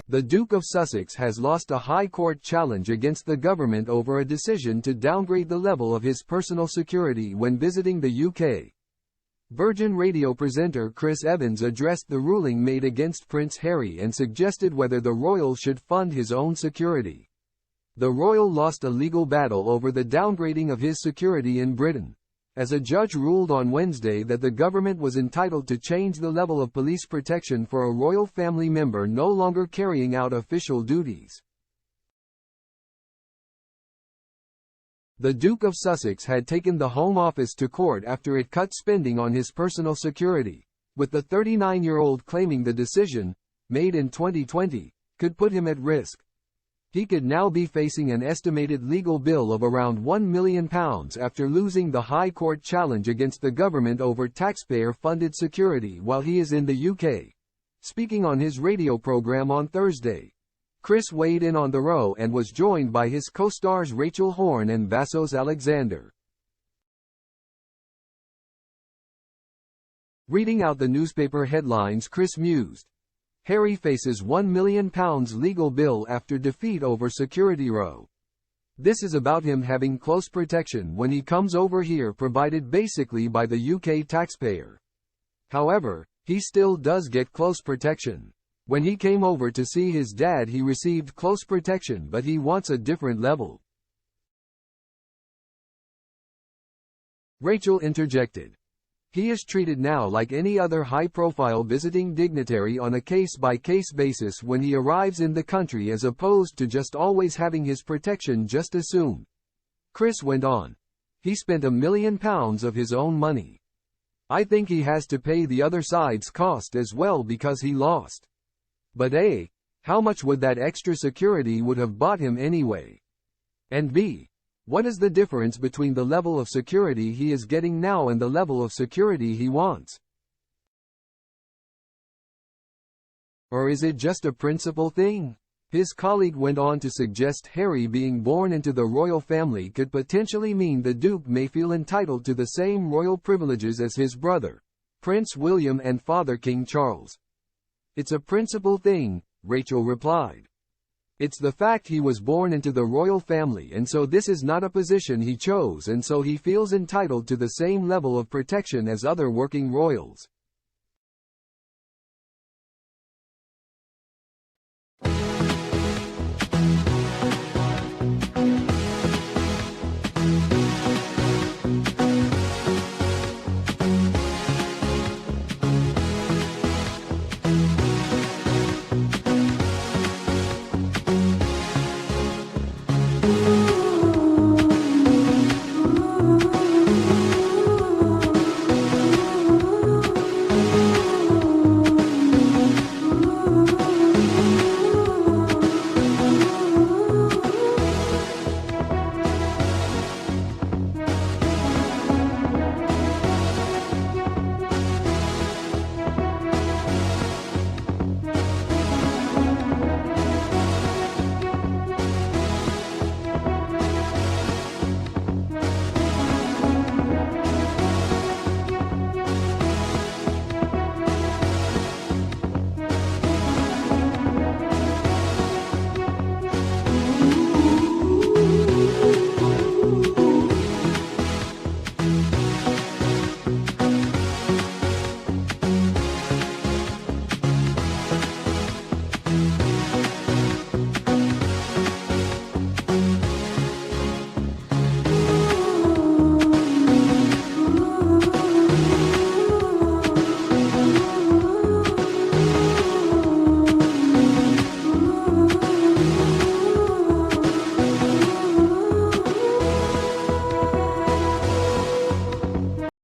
The Duke of Sussex has lost a High Court challenge against the government over a decision to downgrade the level of his personal security when visiting the UK. Virgin Radio presenter Chris Evans addressed the ruling made against Prince Harry and suggested whether the royal should fund his own security. The royal lost a legal battle over the downgrading of his security in Britain, as a judge ruled on Wednesday that the government was entitled to change the level of police protection for a royal family member no longer carrying out official duties. The Duke of Sussex had taken the Home Office to court after it cut spending on his personal security, with the 39-year-old claiming the decision, made in 2020, could put him at risk. He could now be facing an estimated legal bill of around £1 million after losing the High Court challenge against the government over taxpayer-funded security while he is in the UK. Speaking on his radio program on Thursday, Chris weighed in on the row and was joined by his co-stars Rachel Horne and Vassos Alexander. Reading out the newspaper headlines, Chris mused. Harry faces £1 million legal bill after defeat over security row. This is about him having close protection when he comes over here, provided basically by the UK taxpayer. However, he still does get close protection. When he came over to see his dad, he received close protection, but he wants a different level. Rachel interjected. He is treated now like any other high-profile visiting dignitary on a case-by-case basis when he arrives in the country, as opposed to just always having his protection just assumed. Chris went on. He spent £1 million of his own money. I think he has to pay the other side's cost as well because he lost. But A, how much would that extra security would have bought him anyway? And B, what is the difference between the level of security he is getting now and the level of security he wants? Or is it just a principle thing? His colleague went on to suggest Harry being born into the royal family could potentially mean the Duke may feel entitled to the same royal privileges as his brother, Prince William, and father King Charles. It's a principle thing, Rachel replied. It's the fact he was born into the royal family, and so this is not a position he chose, and so he feels entitled to the same level of protection as other working royals.